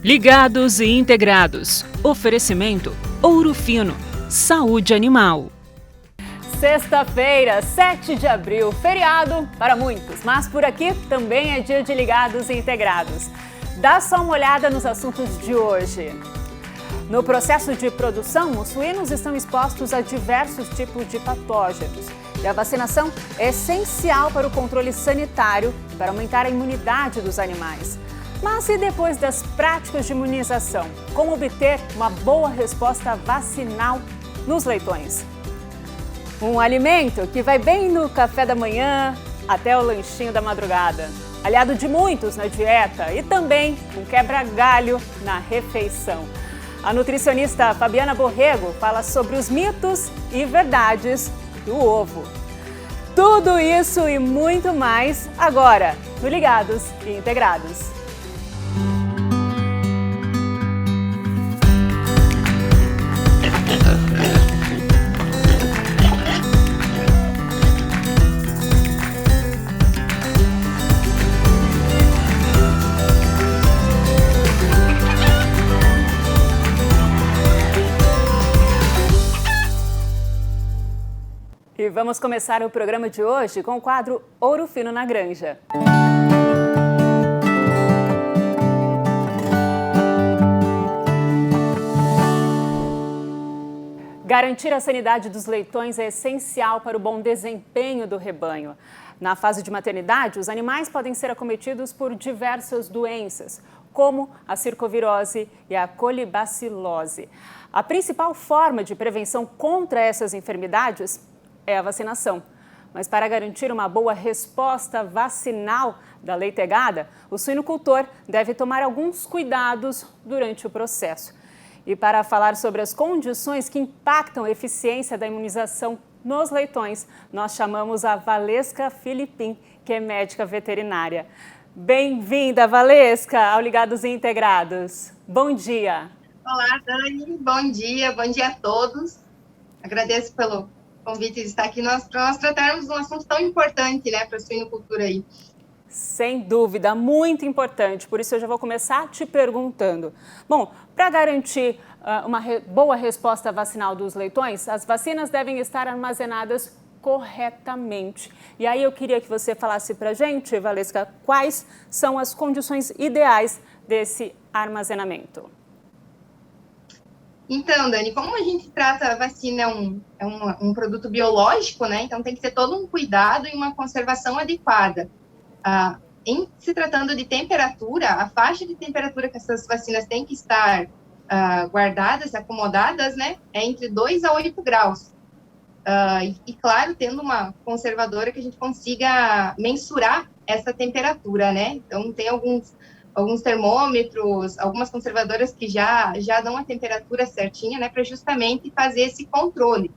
Ligados e integrados. Oferecimento Ouro Fino. Saúde animal. Sexta-feira, 7 de abril, feriado para muitos, mas por aqui também é dia de Ligados e Integrados. Dá só uma olhada nos assuntos de hoje. No processo de produção, os suínos estão expostos a diversos tipos de patógenos. E a vacinação é essencial para o controle sanitário e para aumentar a imunidade dos animais. Mas e depois das práticas de imunização? Como obter uma boa resposta vacinal nos leitões? Um alimento que vai bem no café da manhã até o lanchinho da madrugada. Aliado de muitos na dieta e também um quebra-galho na refeição. A nutricionista Fabiana Borrego fala sobre os mitos e verdades do ovo. Tudo isso e muito mais agora no Ligados e Integrados. E vamos começar o programa de hoje com o quadro Ouro Fino na Granja. Garantir a sanidade dos leitões é essencial para o bom desempenho do rebanho. Na fase de maternidade, os animais podem ser acometidos por diversas doenças, como a circovirose e a colibacilose. A principal forma de prevenção contra essas enfermidades é a vacinação. Mas para garantir uma boa resposta vacinal da leitegada, o suinocultor deve tomar alguns cuidados durante o processo. E para falar sobre as condições que impactam a eficiência da imunização nos leitões, nós chamamos a Valesca Filipim, que é médica veterinária. Bem-vinda, Valesca, ao Ligados e Integrados. Bom dia. Olá, Dani. Bom dia a todos. Agradeço pelo convite de estar aqui para nós tratarmos de um assunto tão importante, né, para a suinocultura aí. Sem dúvida, muito importante. Por isso eu já vou começar te perguntando. Bom, para garantir uma boa resposta vacinal dos leitões, as vacinas devem estar armazenadas corretamente. E aí eu queria que você falasse para a gente, Valesca, quais são as condições ideais desse armazenamento. Então, Dani, como a gente trata a vacina um produto biológico, né? Então tem que ter todo um cuidado e uma conservação adequada. Em se tratando de temperatura, a faixa de temperatura que essas vacinas têm que estar guardadas, acomodadas, né? É entre 2 a 8 graus. E claro, tendo uma conservadora que a gente consiga mensurar essa temperatura, né? Então tem alguns termômetros, algumas conservadoras que já dão a temperatura certinha, né, para justamente fazer esse controle.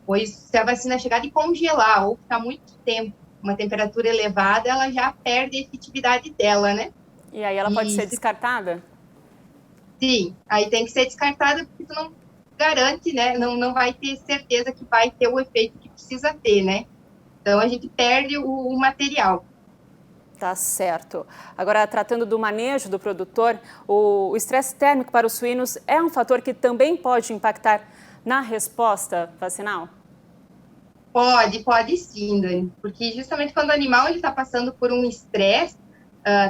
Pois se a vacina chegar de congelar ou ficar muito tempo, uma temperatura elevada, ela já perde a efetividade dela, né? E aí ela pode ser descartada? Sim, aí tem que ser descartada porque tu não garante, né, não vai ter certeza que vai ter o efeito que precisa ter, né? Então a gente perde o material. Tá certo. Agora, tratando do manejo do produtor, o estresse térmico para os suínos é um fator que também pode impactar na resposta vacinal? Pode sim, Dani, porque justamente quando o animal está passando por um estresse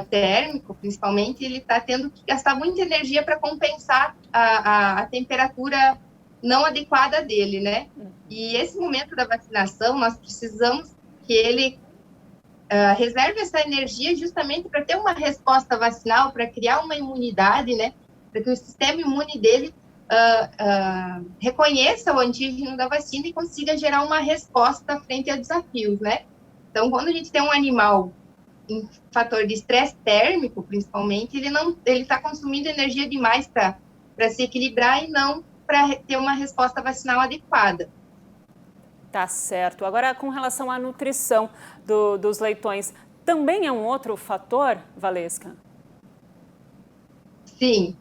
térmico, principalmente, ele está tendo que gastar muita energia para compensar a temperatura não adequada dele, né? E esse momento da vacinação, nós precisamos que ele reserve essa energia justamente para ter uma resposta vacinal, para criar uma imunidade, né? Para que o sistema imune dele reconheça o antígeno da vacina e consiga gerar uma resposta frente a desafios, né? Então, quando a gente tem um animal em fator de estresse térmico, principalmente, ele está consumindo energia demais para se equilibrar e não para ter uma resposta vacinal adequada. Tá certo. Agora, com relação à nutrição dos leitões, também é um outro fator, Valesca? Sim,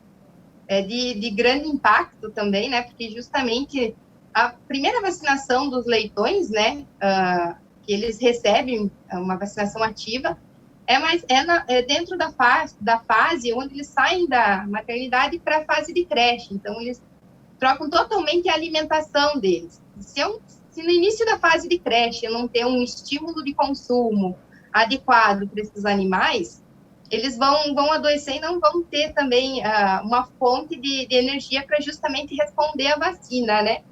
é de grande impacto também, né? Porque justamente a primeira vacinação dos leitões, né? Que eles recebem uma vacinação ativa, É dentro da fase onde eles saem da maternidade para a fase de creche. Então, eles trocam totalmente a alimentação deles. Se no início da fase de creche eu não ter um estímulo de consumo adequado para esses animais, eles vão adoecer e não vão ter também uma fonte de energia para justamente responder à vacina, né?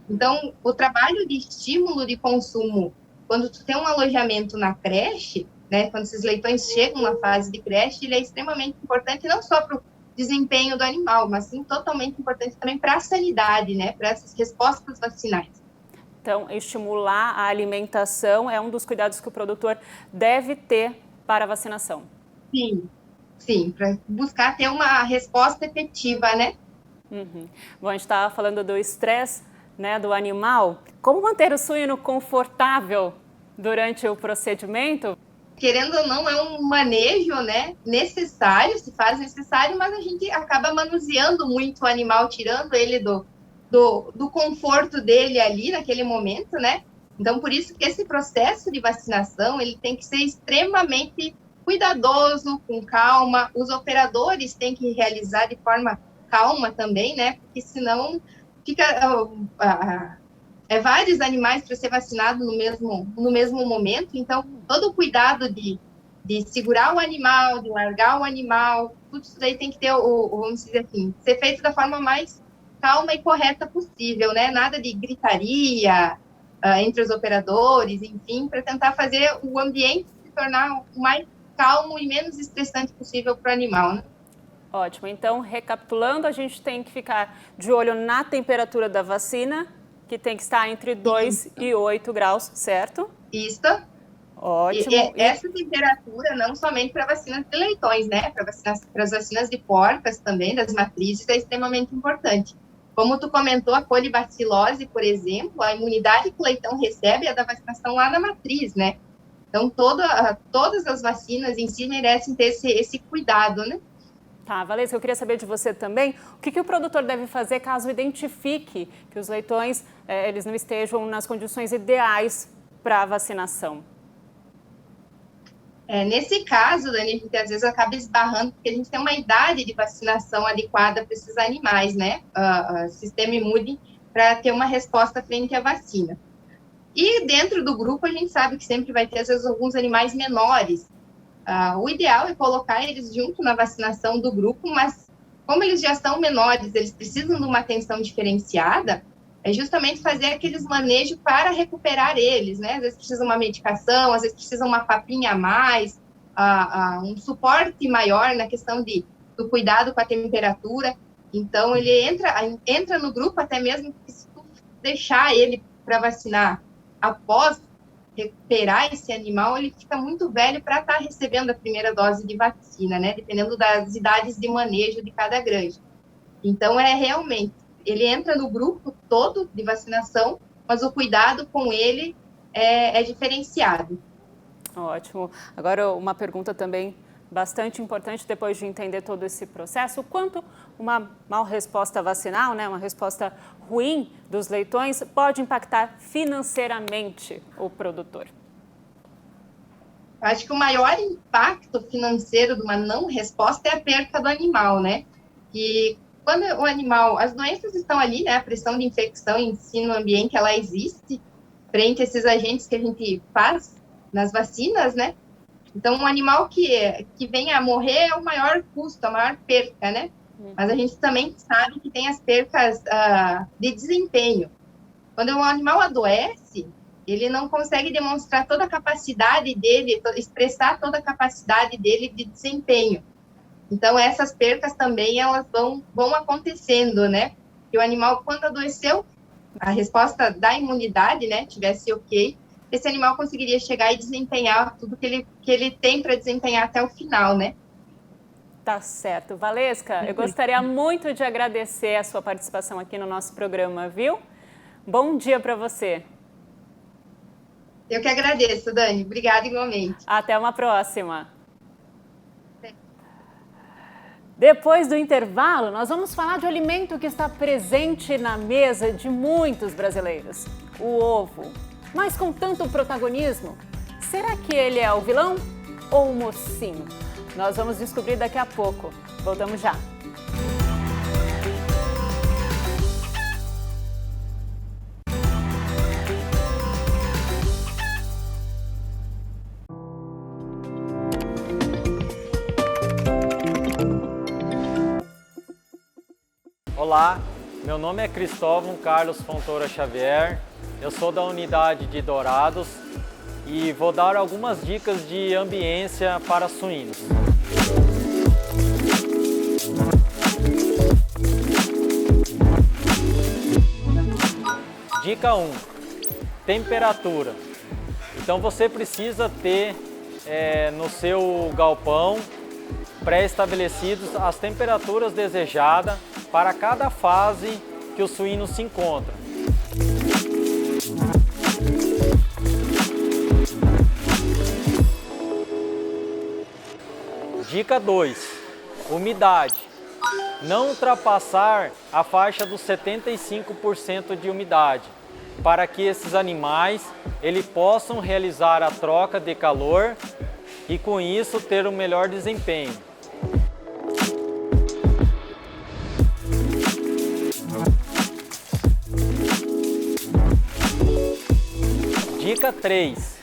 Então, o trabalho de estímulo de consumo, quando tu tem um alojamento na creche, né, quando esses leitões chegam na fase de creche, ele é extremamente importante não só para o desempenho do animal, mas sim totalmente importante também para a sanidade, né, para essas respostas vacinais. Então, estimular a alimentação é um dos cuidados que o produtor deve ter para a vacinação. Sim, para buscar ter uma resposta efetiva, né? Bom, a gente estava falando do estresse, né, do animal. Como manter o suíno confortável durante o procedimento? Querendo ou não, é um manejo, né, necessário, se faz necessário, mas a gente acaba manuseando muito o animal, tirando ele do conforto dele ali naquele momento, né? Então, por isso que esse processo de vacinação, ele tem que ser extremamente cuidadoso, com calma. Os operadores têm que realizar de forma calma também, né? Porque senão fica vários animais para ser vacinado no mesmo momento. Então, todo o cuidado de segurar o animal, de largar o animal, tudo isso daí tem que ter, vamos dizer assim, ser feito da forma mais calma e correta possível, né? Nada de gritaria entre os operadores, enfim, para tentar fazer o ambiente se tornar o mais calmo e menos estressante possível para o animal, né? Ótimo. Então, recapitulando, a gente tem que ficar de olho na temperatura da vacina, que tem que estar entre 2 e 8 graus, certo? Isso. Ótimo. Essa temperatura não somente para vacinas de leitões, né? Para as vacinas de porcas também, das matrizes, é extremamente importante. Como tu comentou, a colibacilose, por exemplo, a imunidade que o leitão recebe é da vacinação lá na matriz, né? Então, todas as vacinas em si merecem ter esse cuidado, né? Tá, Valesca, eu queria saber de você também, o que o produtor deve fazer caso identifique que os leitões eles não estejam nas condições ideais para a vacinação? Nesse caso, Dani, a gente às vezes acaba esbarrando, porque a gente tem uma idade de vacinação adequada para esses animais, né? O sistema imune para ter uma resposta frente à vacina. E dentro do grupo, a gente sabe que sempre vai ter, às vezes, alguns animais menores. O ideal é colocar eles junto na vacinação do grupo, mas como eles já são menores, eles precisam de uma atenção diferenciada, é justamente fazer aqueles manejos para recuperar eles, né? Às vezes precisa uma medicação, às vezes precisa uma papinha a mais, um suporte maior na questão do cuidado com a temperatura. Então, ele entra no grupo, até mesmo que se tu deixar ele para vacinar após recuperar esse animal, ele fica muito velho para estar recebendo a primeira dose de vacina, né? Dependendo das idades de manejo de cada granja. Então, realmente, ele entra no grupo todo de vacinação, mas o cuidado com ele é diferenciado. Ótimo. Agora, uma pergunta também bastante importante, depois de entender todo esse processo, quanto uma mal resposta vacinal, né, uma resposta ruim dos leitões, pode impactar financeiramente o produtor? Acho que o maior impacto financeiro de uma não resposta é a perca do animal, né? E quando o animal, as doenças estão ali, né? A pressão de infecção em si no ambiente, ela existe frente a esses agentes que a gente faz nas vacinas, né? Então, um animal que venha a morrer é o maior custo, a maior perca, né? Mas a gente também sabe que tem as percas de desempenho. Quando um animal adoece, ele não consegue demonstrar toda a capacidade dele, expressar toda a capacidade dele de desempenho. Então, essas percas também, elas vão acontecendo, né? E o animal, quando adoeceu, a resposta da imunidade, né, tivesse ok, esse animal conseguiria chegar e desempenhar tudo que ele tem para desempenhar até o final, né? Tá certo. Valesca, eu gostaria muito de agradecer a sua participação aqui no nosso programa, viu? Bom dia para você. Eu que agradeço, Dani. Obrigada igualmente. Até uma próxima. Depois do intervalo, nós vamos falar de um alimento que está presente na mesa de muitos brasileiros, o ovo. Mas com tanto protagonismo, será que ele é o vilão? ou mocinho? Nós vamos descobrir daqui a pouco. Voltamos já. Olá, meu nome é Cristóvão Carlos Fontoura Xavier, eu sou da unidade de Dourados e vou dar algumas dicas de ambiência para suínos. Dica 1, temperatura. Então você precisa ter no seu galpão pré-estabelecidos as temperaturas desejadas para cada fase que o suíno se encontra. Dica 2, umidade. Não ultrapassar a faixa dos 75% de umidade, para que esses animais possam realizar a troca de calor e com isso ter um melhor desempenho. Dica 3,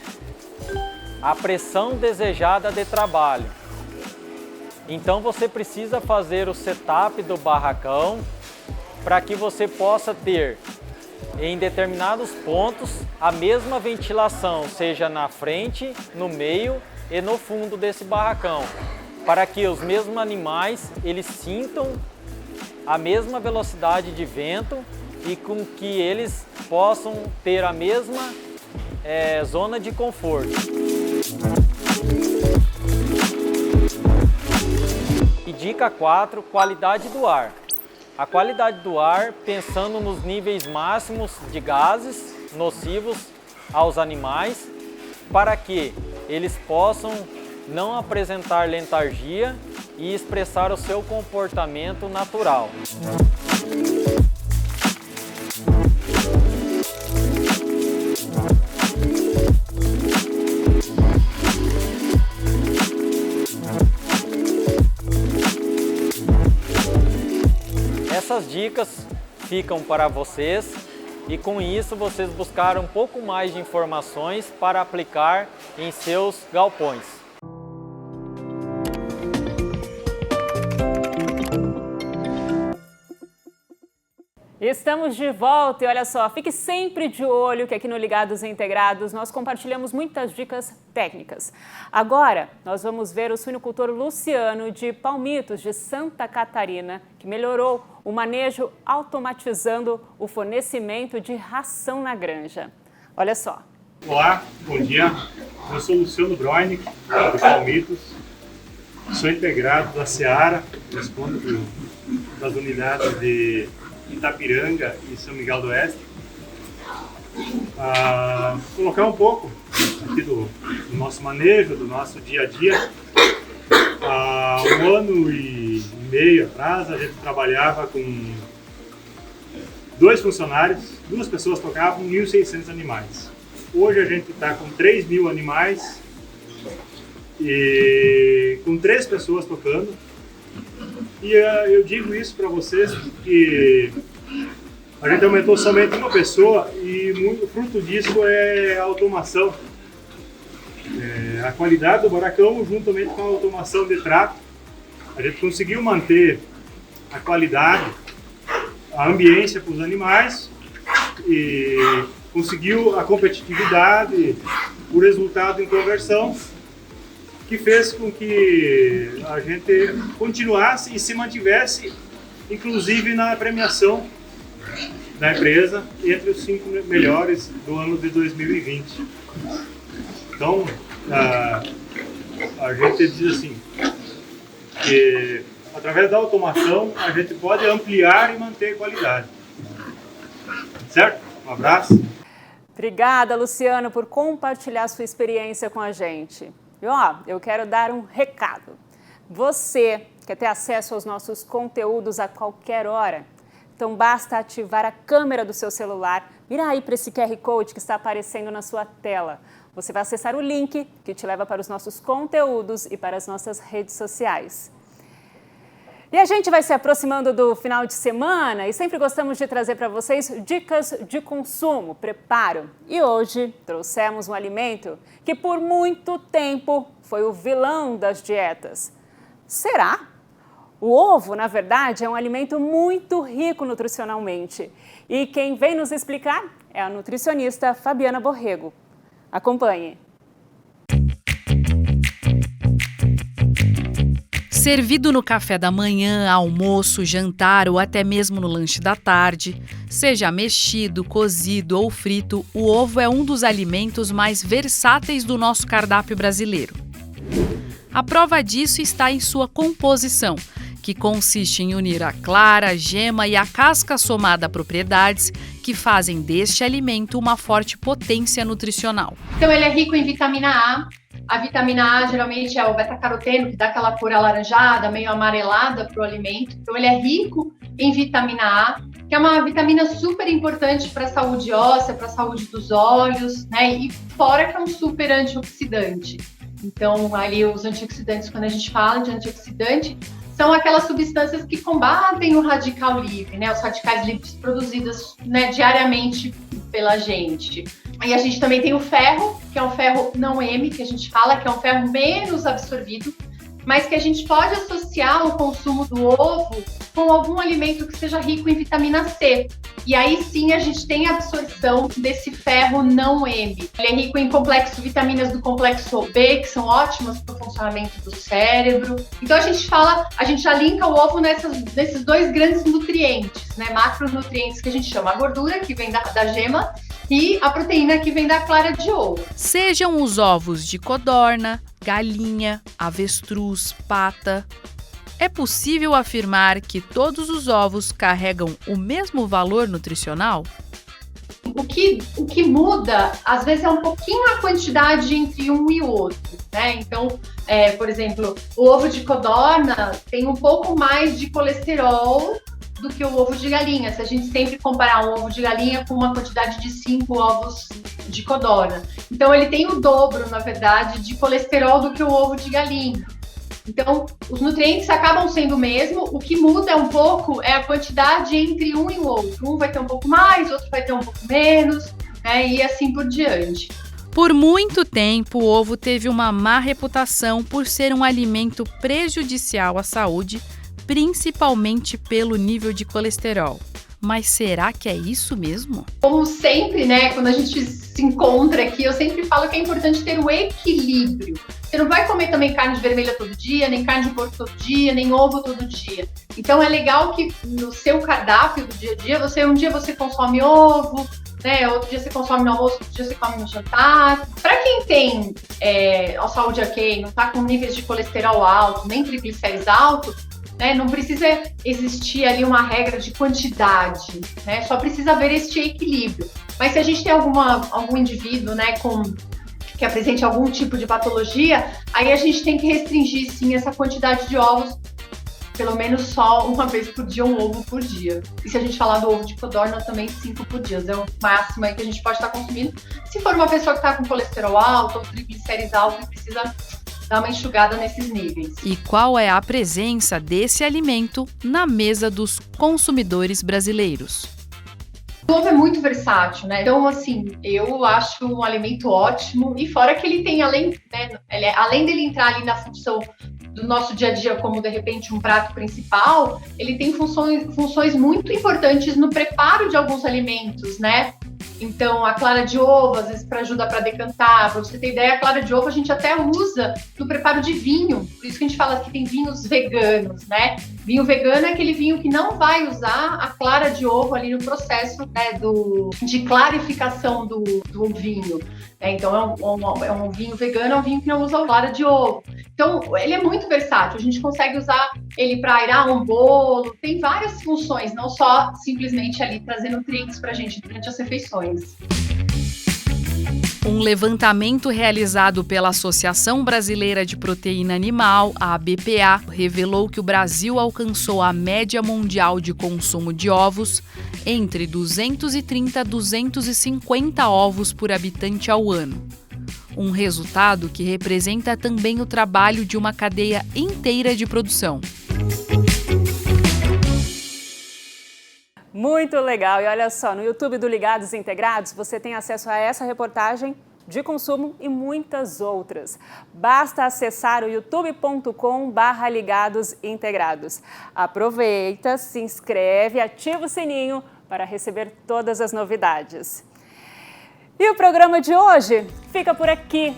a pressão desejada de trabalho. Então você precisa fazer o setup do barracão para que você possa ter em determinados pontos a mesma ventilação, seja na frente, no meio e no fundo desse barracão, para que os mesmos animais eles sintam a mesma velocidade de vento e com que eles possam ter a mesma zona de conforto. E dica 4, qualidade do ar. A qualidade do ar, pensando nos níveis máximos de gases nocivos aos animais, para que eles possam não apresentar letargia e expressar o seu comportamento natural. Essas dicas ficam para vocês e com isso vocês buscaram um pouco mais de informações para aplicar em seus galpões. Estamos de volta e olha só, fique sempre de olho que aqui no Ligados Integrados nós compartilhamos muitas dicas técnicas. Agora nós vamos ver o suinocultor Luciano de Palmitos, de Santa Catarina, que melhorou o manejo automatizando o fornecimento de ração na granja. Olha só. Olá, bom dia. Eu sou Luciano Broinick, de Palmitos. Sou integrado da Seara, respondo das unidades de Itapiranga e São Miguel do Oeste. Colocar um pouco aqui do nosso manejo, do nosso dia a dia. Há 1 ano e meio atrás a gente trabalhava com 2 funcionários, 2 pessoas tocavam 1.600 animais. Hoje a gente está com 3.000 animais e com 3 pessoas tocando. E eu digo isso para vocês que a gente aumentou somente 1 pessoa e muito fruto disso é a automação. A qualidade do barracão juntamente com a automação de trato, a gente conseguiu manter a qualidade, a ambiência para os animais e conseguiu a competitividade, o resultado em conversão, que fez com que a gente continuasse e se mantivesse, inclusive na premiação da empresa, entre os 5 melhores do ano de 2020. Então, a gente diz assim, que através da automação a gente pode ampliar e manter qualidade. Certo? Um abraço. Obrigada, Luciano, por compartilhar sua experiência com a gente. E eu quero dar um recado. Você quer ter acesso aos nossos conteúdos a qualquer hora? Então basta ativar a câmera do seu celular, virar aí para esse QR Code que está aparecendo na sua tela. Você vai acessar o link que te leva para os nossos conteúdos e para as nossas redes sociais. E a gente vai se aproximando do final de semana e sempre gostamos de trazer para vocês dicas de consumo, preparo. E hoje trouxemos um alimento que por muito tempo foi o vilão das dietas. Será? O ovo, na verdade, é um alimento muito rico nutricionalmente. E quem vem nos explicar é a nutricionista Fabiana Borrego. Acompanhe. Servido no café da manhã, almoço, jantar ou até mesmo no lanche da tarde, seja mexido, cozido ou frito, o ovo é um dos alimentos mais versáteis do nosso cardápio brasileiro. A prova disso está em sua composição, que consiste em unir a clara, a gema e a casca somada a propriedades que fazem deste alimento uma forte potência nutricional. Então ele é rico em vitamina A. A vitamina A geralmente é o beta-caroteno, que dá aquela cor alaranjada, meio amarelada para o alimento. Então ele é rico em vitamina A, que é uma vitamina super importante para a saúde óssea, para a saúde dos olhos, né? E fora que é um super antioxidante. Então ali os antioxidantes, quando a gente fala de antioxidante, são aquelas substâncias que combatem o radical livre, né? Os radicais livres produzidos, né, diariamente pela gente. E a gente também tem o ferro, que é um ferro não M, que a gente fala, que é um ferro menos absorvido, mas que a gente pode associar o consumo do ovo com algum alimento que seja rico em vitamina C. E aí sim a gente tem a absorção desse ferro não M. Ele é rico em vitaminas do complexo B, que são ótimas para o funcionamento do cérebro. Então a gente já linka o ovo nesses dois grandes nutrientes, né? Macronutrientes que a gente chama a gordura, que vem da gema, e a proteína que vem da clara de ovo. Sejam os ovos de codorna, galinha, avestruz, pata. É possível afirmar que todos os ovos carregam o mesmo valor nutricional? O que muda, às vezes, é um pouquinho a quantidade entre um e outro, né? Então, por exemplo, o ovo de codorna tem um pouco mais de colesterol do que o ovo de galinha, se a gente sempre comparar um ovo de galinha com uma quantidade de 5 ovos de codorna. Então, ele tem o dobro, na verdade, de colesterol do que o ovo de galinha. Então, os nutrientes acabam sendo o mesmo, o que muda um pouco é a quantidade entre um e o outro. Um vai ter um pouco mais, outro vai ter um pouco menos, né, e assim por diante. Por muito tempo, o ovo teve uma má reputação por ser um alimento prejudicial à saúde, principalmente pelo nível de colesterol. Mas será que é isso mesmo? Como sempre, né, quando a gente se encontra aqui, eu sempre falo que é importante ter o equilíbrio. Você não vai comer também carne vermelha todo dia, nem carne de porco todo dia, nem ovo todo dia. Então é legal que no seu cardápio do dia a dia, um dia você consome ovo, né, outro dia você consome no almoço, outro dia você come no jantar. Para quem tem a saúde ok, não está com níveis de colesterol alto, nem triglicéridos altos, né, não precisa existir ali uma regra de quantidade, né, só precisa haver este equilíbrio. Mas se a gente tem algum indivíduo, né, que apresente algum tipo de patologia, aí a gente tem que restringir sim essa quantidade de ovos, pelo menos só uma vez por dia, um ovo por dia. E se a gente falar do ovo de codorna, também 5 por dia, é o máximo aí que a gente pode estar consumindo. Se for uma pessoa que está com colesterol alto ou triglicéridos alto, precisa dar uma enxugada nesses níveis. E qual é a presença desse alimento na mesa dos consumidores brasileiros? O ovo é muito versátil, né? Então, assim, eu acho um alimento ótimo. E fora que ele tem, além dele entrar ali na função do nosso dia a dia como, de repente, um prato principal, ele tem funções muito importantes no preparo de alguns alimentos, né? Então, a clara de ovo, às vezes, para ajudar para decantar. Para você ter ideia, a clara de ovo a gente até usa no preparo de vinho. Por isso que a gente fala que tem vinhos veganos, né? Vinho vegano é aquele vinho que não vai usar a clara de ovo ali no processo, né, de clarificação do vinho. Então, é um vinho vegano, é um vinho que não usa a clara de ovo. Então, ele é muito versátil. A gente consegue usar ele para airar um bolo. Tem várias funções, não só simplesmente ali trazer nutrientes para a gente durante as refeições. Um levantamento realizado pela Associação Brasileira de Proteína Animal, a ABPA, revelou que o Brasil alcançou a média mundial de consumo de ovos entre 230 a 250 ovos por habitante ao ano. um resultado que representa também o trabalho de uma cadeia inteira de produção. Muito legal! E olha só, no YouTube do Ligados Integrados você tem acesso a essa reportagem de consumo e muitas outras. Basta acessar o youtube.com/ligadosintegrados. Aproveita, se inscreve, ativa o sininho para receber todas as novidades. E o programa de hoje fica por aqui.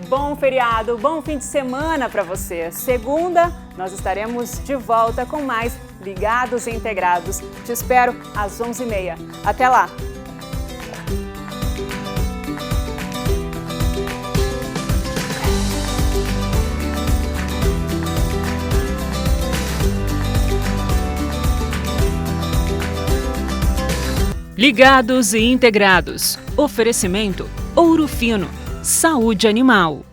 Bom feriado, bom fim de semana para você. Segunda, nós estaremos de volta com mais Ligados Integrados. Te espero às 11h30. Até lá! Ligados e Integrados. Oferecimento Ouro Fino. Saúde animal.